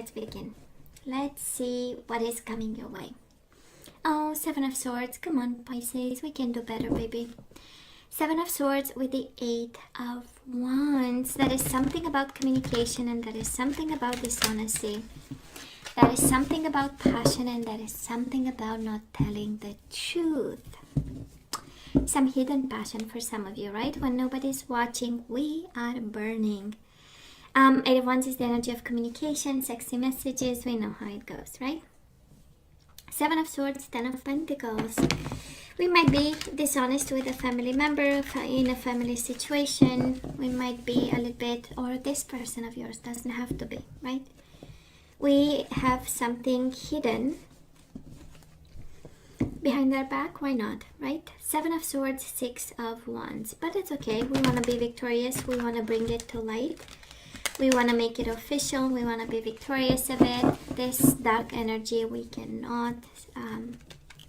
let's begin. Let's see what is coming your way. Oh, Seven of Swords. Come on, Pisces. We can do better, baby. Seven of Swords with the Eight of Wands. That is something about communication, and that is something about dishonesty. That is something about passion, and that is something about not telling the truth. Some hidden passion for some of you, right? When nobody's watching, we are burning. Eight of Wands is the energy of communication, sexy messages. We know how it goes, right? Seven of Swords, Ten of Pentacles. We might be dishonest with a family member in a family situation. We might be a little bit, or this person of yours doesn't have to be, right? We have something hidden behind their back. Why not, right? Seven of Swords, Six of Wands. But it's okay. We want to be victorious. We want to bring it to light. We want to make it official. We want to be victorious of it. This dark energy, we cannot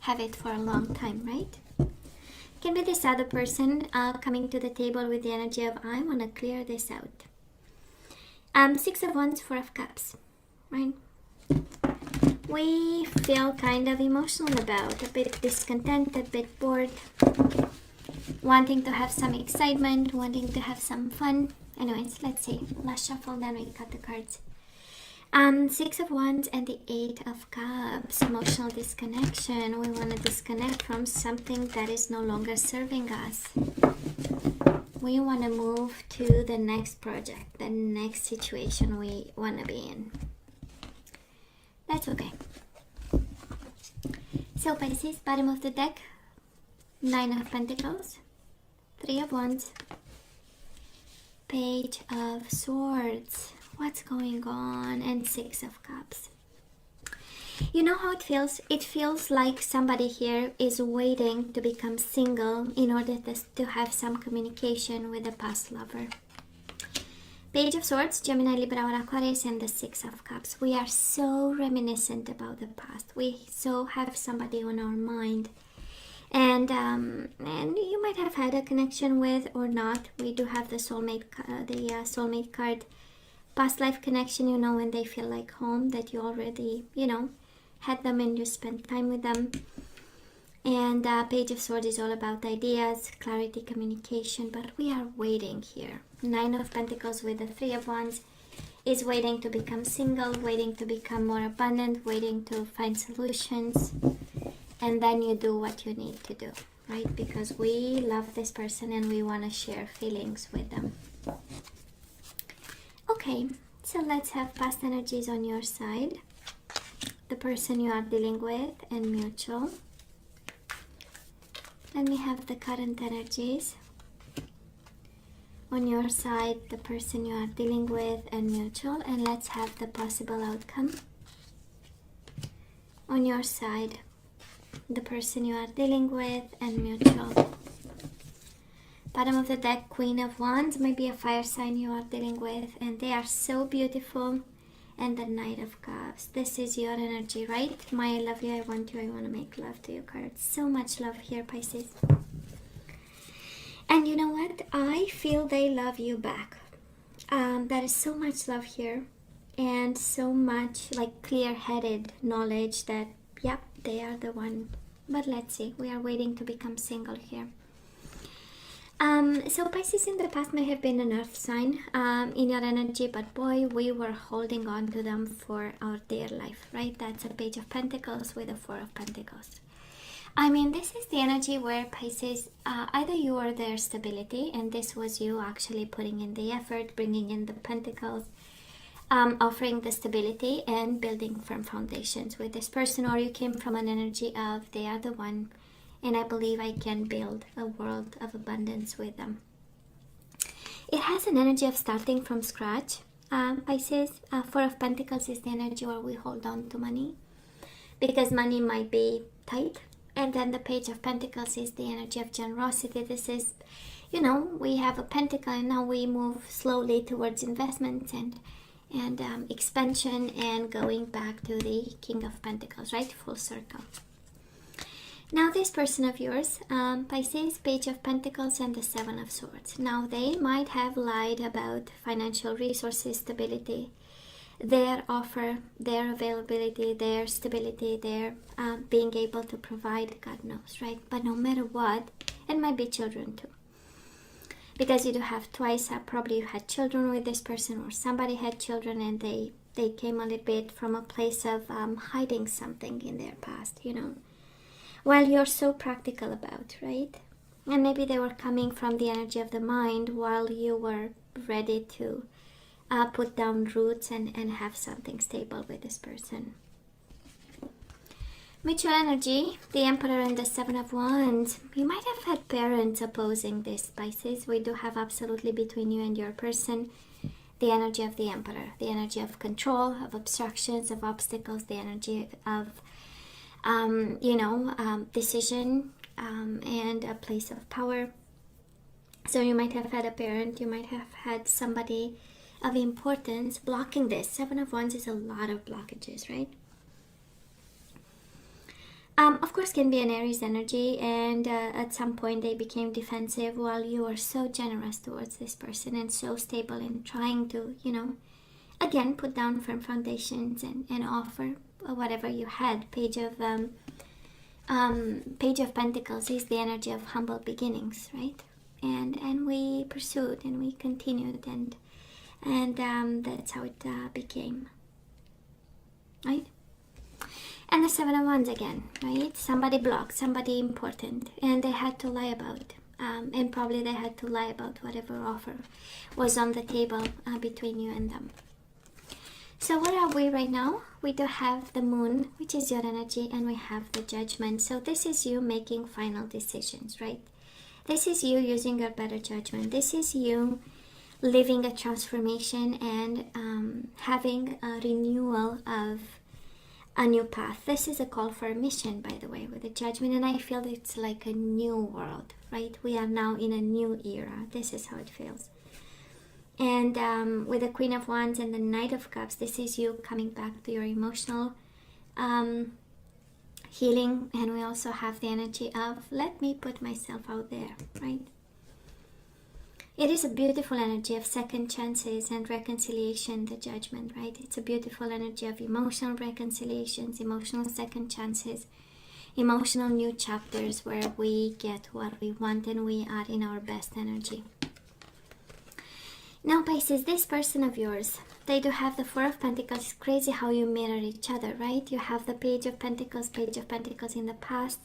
have it for a long time, right? Can be this other person coming to the table with the energy of, I want to clear this out. Six of Wands, Four of Cups, right? We feel kind of emotional about, a bit discontent, a bit bored, wanting to have some excitement, wanting to have some fun. Anyways, let's see. Last shuffle, then we cut the cards. Six of Wands and the Eight of Cups. Emotional disconnection. We want to disconnect from something that is no longer serving us. We want to move to the next project, the next situation we want to be in. That's okay. So Pisces, bottom of the deck, Nine of Pentacles, Three of Wands, Page of Swords. What's going on? And Six of Cups. You know how it feels? It feels like somebody here is waiting to become single in order to have some communication with a past lover. Page of Swords, Gemini, Libra, or Aquarius, and the Six of Cups. We are so reminiscent about the past. We so have somebody on our mind. And you might have had a connection with or not. We do have the soulmate card. Past life connection, you know, when they feel like home, that you already, had them and you spent time with them. And Page of Swords is all about ideas, clarity, communication, but we are waiting here. Nine of Pentacles with the Three of Wands is waiting to become single, waiting to become more abundant, waiting to find solutions. And then you do what you need to do, right? Because we love this person and we want to share feelings with them. Okay, so let's have past energies on your side. The person you are dealing with and mutual. Let me have the current energies. On your side, the person you are dealing with and mutual. And let's have the possible outcome. On your side, the person you are dealing with and mutual. Bottom of the deck, Queen of Wands, maybe a fire sign you are dealing with, and they are so beautiful. And the Knight of Cups. This is your energy, right? My I love you, I want you, I want to make love to you cards. So much love here, Pisces. And you know what? I feel they love you back. There is so much love here. And so much like clear-headed knowledge that, yep, they are the one. But let's see. We are waiting to become single here. So Pisces in the past may have been an earth sign in your energy, but boy, we were holding on to them for our dear life, right? That's a Page of Pentacles with a Four of Pentacles. I mean, this is the energy where Pisces, either you are their stability, and this was you actually putting in the effort, bringing in the Pentacles, offering the stability and building firm foundations with this person, or you came from an energy of they are the one, and I believe I can build a world of abundance with them. It has an energy of starting from scratch. Pisces, Four of Pentacles is the energy where we hold on to money because money might be tight. And then the Page of Pentacles is the energy of generosity. This is, we have a pentacle and now we move slowly towards investments and expansion and going back to the King of Pentacles, right? Full circle. Now this person of yours, Pisces, Page of Pentacles and the Seven of Swords. Now they might have lied about financial resources, stability, their offer, their availability, their stability, their being able to provide, God knows, right? But no matter what, it might be children too. Because you do have twice, probably you had children with this person, or somebody had children and they came a little bit from a place of hiding something in their past, you know. Well, you're so practical about, right? And maybe they were coming from the energy of the mind while you were ready to put down roots and have something stable with this person. Mutual energy, the Emperor and the Seven of Wands. You might have had parents opposing this, Pisces. We do have absolutely between you and your person the energy of the Emperor, the energy of control, of obstructions, of obstacles, the energy of, decision and a place of power. So you might have had a parent, you might have had somebody of importance blocking this. Seven of Wands is a lot of blockages, right? Of course, can be an Aries energy, and at some point they became defensive while you were so generous towards this person and so stable in trying to, again, put down firm foundations and offer whatever you had. Page of Pentacles is the energy of humble beginnings, right? And we pursued and we continued, and that's how it became, right? And the Seven of Wands again, right? Somebody blocked, somebody important, and they had to lie about it. And probably they had to lie about whatever offer was on the table between you and them. So where are we right now? We do have the Moon, which is your energy, and we have the Judgment. So this is you making final decisions, right? This is you using your better judgment. This is you living a transformation and having a renewal of a new path. This is a call for a mission, by the way, with the Judgment, and I feel it's like a new world, right? We are now in a new era. This is how it feels. And with the Queen of Wands and the Knight of Cups, this is you coming back to your emotional healing. And we also have the energy of, let me put myself out there, right? It is a beautiful energy of second chances and reconciliation, the Judgment, right? It's a beautiful energy of emotional reconciliations, emotional second chances, emotional new chapters where we get what we want and we are in our best energy. Now, Pisces, this person of yours, they do have the Four of Pentacles. It's crazy how you mirror each other, right? You have the Page of Pentacles in the past.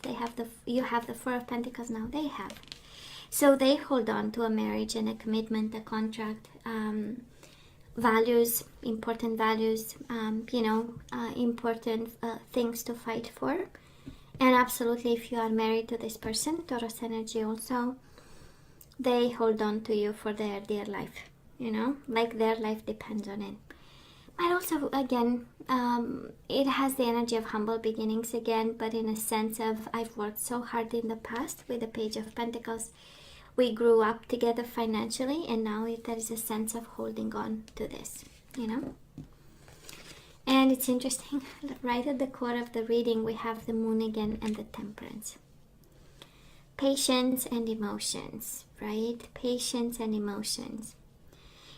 You have the Four of Pentacles now. They have. So they hold on to a marriage and a commitment, a contract, values, important values, important things to fight for. And absolutely, if you are married to this person, Taurus energy also, they hold on to you for their dear life, like their life depends on it. But also, again, it has the energy of humble beginnings again, but in a sense of, I've worked so hard in the past with the Page of Pentacles. We grew up together financially, and now there is a sense of holding on to this, And it's interesting, right at the core of the reading, we have the Moon again and the Temperance. Patience and emotions, right? Patience and emotions.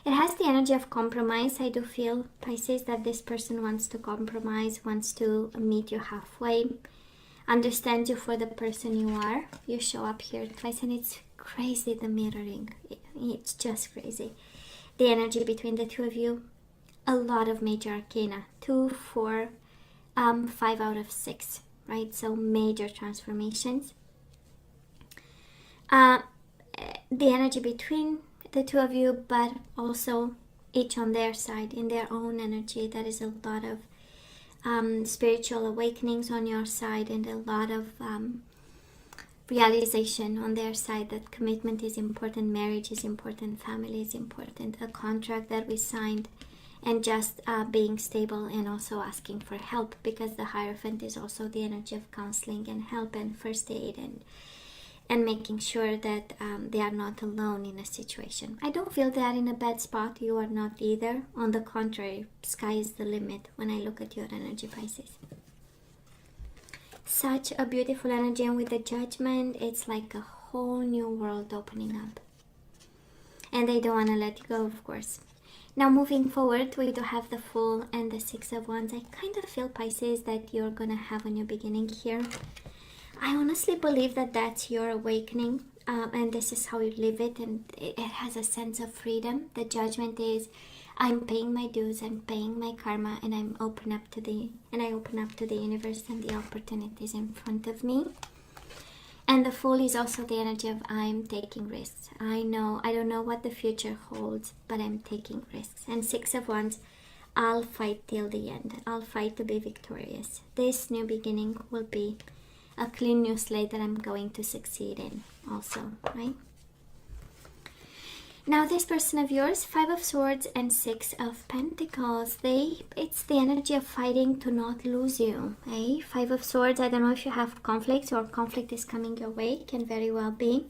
It has the energy of compromise. I do feel, Pisces, that this person wants to compromise, wants to meet you halfway, understand you for the person you are. You show up here twice, and it's crazy, the mirroring. It's just crazy. The energy between the two of you, a lot of major arcana, 2, 4, 5 out of 6, right? So major transformations. The energy between the two of you, but also each on their side, in their own energy. There is a lot of spiritual awakenings on your side, and a lot of realization on their side that commitment is important, marriage is important, family is important, a contract that we signed, and just being stable and also asking for help, because the Hierophant is also the energy of counseling and help and first aid and making sure that they are not alone in a situation. I don't feel they are in a bad spot. You are not either. On the contrary, sky is the limit when I look at your energy, Pisces. Such a beautiful energy, and with the Judgment, it's like a whole new world opening up. And they don't want to let go, of course. Now moving forward, we do have the Fool and the Six of Wands. I kind of feel, Pisces, that you're gonna have a new beginning here. I honestly believe that that's your awakening, and this is how you live it, and it has a sense of freedom. The Judgment is, I'm paying my dues, I'm paying my karma, and I open up to the universe and the opportunities in front of me. And the Fool is also the energy of, I'm taking risks. I don't know what the future holds, but I'm taking risks. And Six of Wands, I'll fight till the end. I'll fight to be victorious. This new beginning will be a clean new slate that I'm going to succeed in also, right? Now this person of yours, Five of Swords and Six of Pentacles, it's the energy of fighting to not lose you, eh? Five of Swords, I don't know if you have conflicts or conflict is coming your way, can very well be.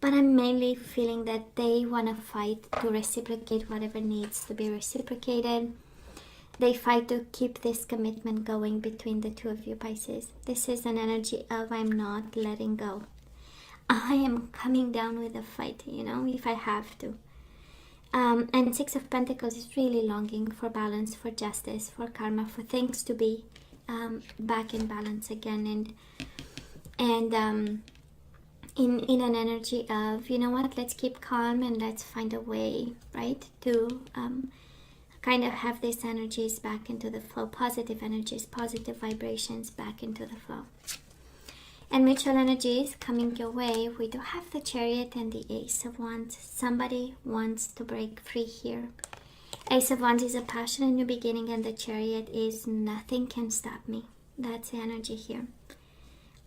But I'm mainly feeling that they want to fight to reciprocate whatever needs to be reciprocated. They fight to keep this commitment going between the two of you, Pisces. This is an energy of, I'm not letting go. I am coming down with a fight, if I have to. And Six of Pentacles is really longing for balance, for justice, for karma, for things to be back in balance again. And in an energy of, you know what, let's keep calm and let's find a way, right, to kind of have these energies back into the flow, positive energies, positive vibrations back into the flow. And mutual energies coming your way. We do have the Chariot and the Ace of Wands. Somebody wants to break free here. Ace of Wands is a passion and new beginning, and the Chariot is nothing can stop me. That's the energy here.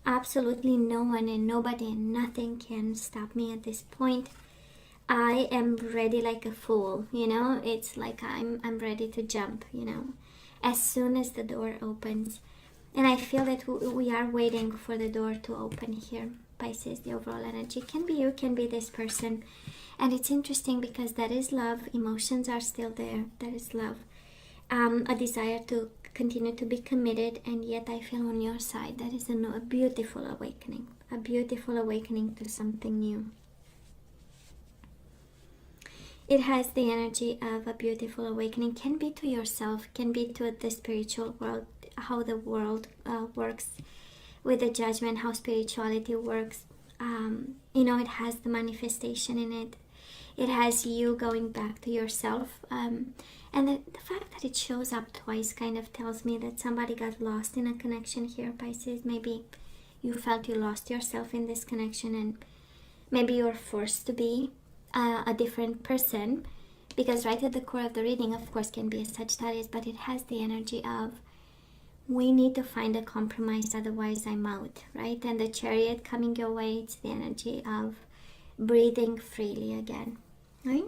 Absolutely no one and nobody and nothing can stop me at this point. I am ready like a fool, It's like I'm ready to jump, as soon as the door opens. And I feel that we are waiting for the door to open here, Pisces. The overall energy can be you, can be this person. And it's interesting because that is love. Emotions are still there. That is love. A desire to continue to be committed. And yet I feel on your side that is a beautiful awakening. A beautiful awakening to something new. It has the energy of a beautiful awakening. Can be to yourself, can be to the spiritual world, how the world works with the Judgment, how spirituality works. It has the manifestation in it. It has you going back to yourself. And the fact that it shows up twice kind of tells me that somebody got lost in a connection here, Pisces. Maybe you felt you lost yourself in this connection, and maybe you're forced to be a different person, because right at the core of the reading, of course, can be a Sagittarius, but it has the energy of, we need to find a compromise, otherwise I'm out, right? And the Chariot coming your way, it's the energy of breathing freely again, right?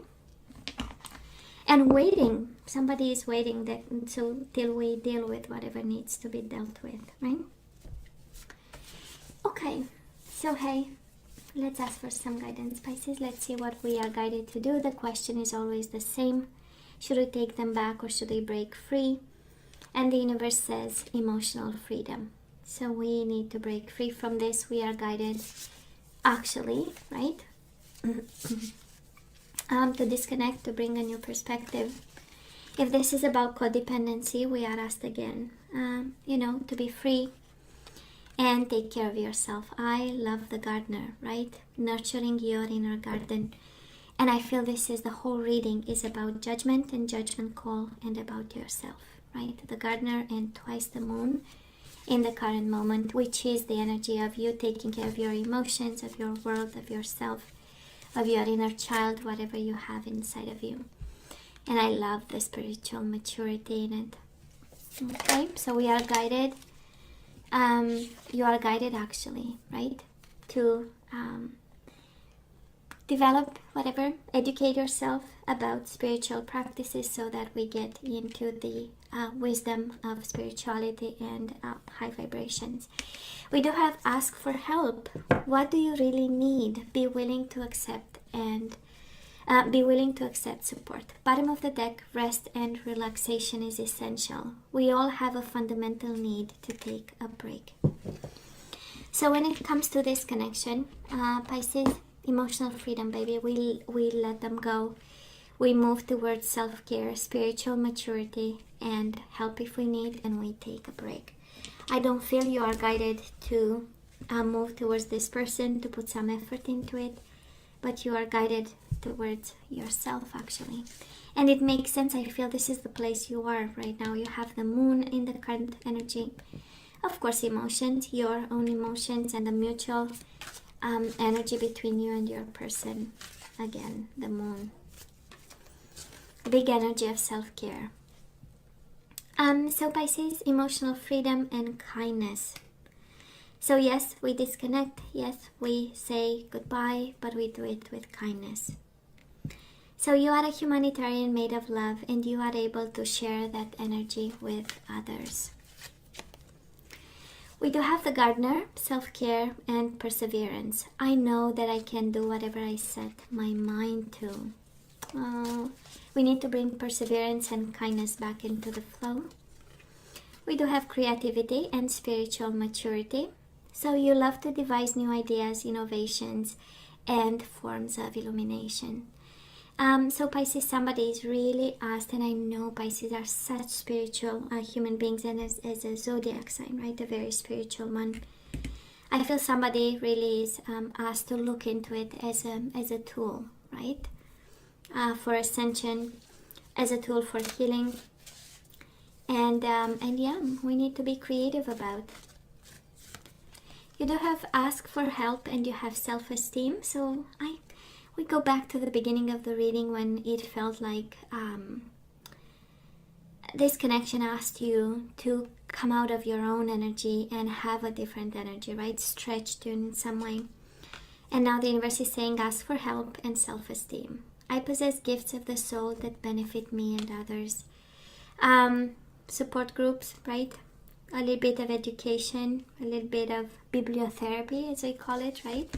And waiting, somebody is waiting till we deal with whatever needs to be dealt with, right? Okay, so hey, let's ask for some guidance, Pisces. Let's see what we are guided to do. The question is always the same. Should we take them back or should they break free? And the universe says emotional freedom. So we need to break free from this. We are guided, actually, right? To disconnect, to bring a new perspective. If this is about codependency, we are asked again, to be free and take care of yourself. I love the gardener, right? Nurturing your inner garden. And I feel this is the whole reading is about judgment and judgment call and about yourself, right? The gardener and twice the moon in the current moment, which is the energy of you taking care of your emotions, of your world, of yourself, of your inner child, whatever you have inside of you. And I love the spiritual maturity in it. Okay, so we are guided. You are guided, actually, right? To develop whatever, educate yourself about spiritual practices so that we get into the wisdom of spirituality and high vibrations. We do have ask for help. What do you really need? Be willing to accept and be willing to accept support. Bottom of the deck, rest and relaxation is essential. We all have a fundamental need to take a break. So when it comes to this connection, Pisces, emotional freedom, baby, we let them go. We move towards self-care, spiritual maturity, and help if we need, and we take a break. I don't feel you are guided to move towards this person, to put some effort into it, but you are guided towards yourself actually. And it makes sense. I feel this is the place you are right now. You have the moon in the current energy. Of course, emotions, your own emotions, and the mutual energy between you and your person. Again, the moon. Big energy of self-care. So Pisces, emotional freedom and kindness. So yes, we disconnect. Yes, we say goodbye, but we do it with kindness. So you are a humanitarian made of love, and you are able to share that energy with others. We do have the gardener, self-care and perseverance. I know that I can do whatever I set my mind to. We need to bring perseverance and kindness back into the flow. We do have creativity and spiritual maturity. So you love to devise new ideas, innovations, and forms of illumination. So Pisces, somebody is really asked, and I know Pisces are such spiritual human beings, and as a zodiac sign, right, a very spiritual one. I feel somebody really is asked to look into it as a tool, right, for ascension, as a tool for healing, and yeah, we need to be creative about. You do have ask for help, and you have self-esteem. So we go back to the beginning of the reading when it felt like this connection asked you to come out of your own energy and have a different energy, right? Stretched you in some way. And now the universe is saying ask for help and self-esteem. I possess gifts of the soul that benefit me and others. Support groups, right? A little bit of education, a little bit of bibliotherapy, as we call it, right?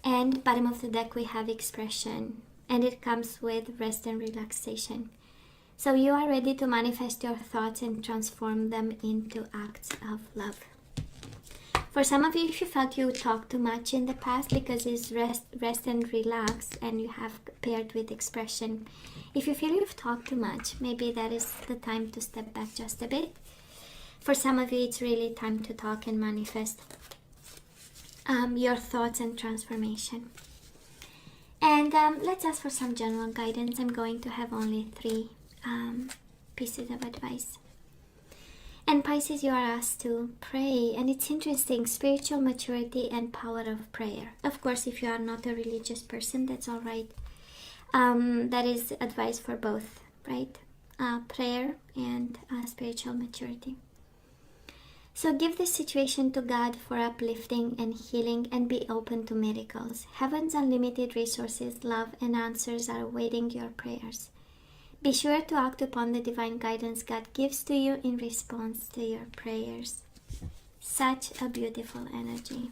And bottom of the deck we have expression, and it comes with rest and relaxation. So you are ready to manifest your thoughts and transform them into acts of love. For some of you, if you felt you talked too much in the past, because it's rest and relax, and you have paired with expression. If you feel you've talked too much, maybe that is the time to step back just a bit. For some of you, it's really time to talk and manifest your thoughts and transformation. And let's ask for some general guidance. I'm going to have only 3 pieces of advice. And Pisces, you are asked to pray, and it's interesting, spiritual maturity and power of prayer. Of course, if you are not a religious person, that's all right. That is advice for both, right? Prayer and spiritual maturity. So give this situation to God for uplifting and healing, and be open to miracles. Heaven's unlimited resources, love, and answers are awaiting your prayers. Be sure to act upon the divine guidance God gives to you in response to your prayers. Such a beautiful energy.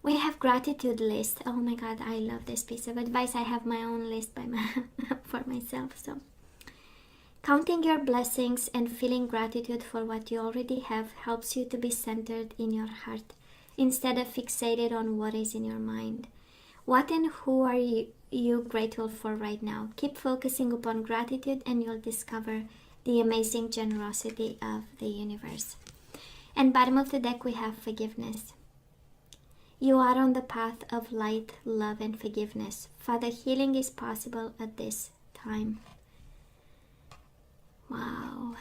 We have gratitude list. Oh my God, I love this piece of advice. I have my own list for myself. So, counting your blessings and feeling gratitude for what you already have helps you to be centered in your heart instead of fixated on what is in your mind. What and who are you grateful for right now? Keep focusing upon gratitude, and you'll discover the amazing generosity of the universe. And bottom of the deck we have forgiveness. You are on the path of light, love, and forgiveness. Father, healing is possible at this time. Wow.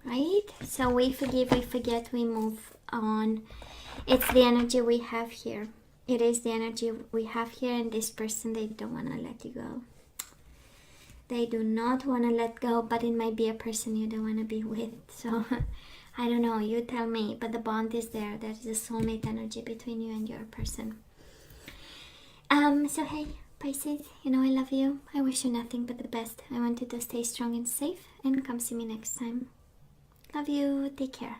Right? So we forgive, we forget, we move on. It's the energy we have here. It is the energy we have here, and this person, they don't want to let you go. They do not want to let go, but it might be a person you don't want to be with. So, I don't know, you tell me, but the bond is there. There is a soulmate energy between you and your person. So hey, Pisces, you know I love you. I wish you nothing but the best. I want you to stay strong and safe, and come see me next time. Love you. Take care.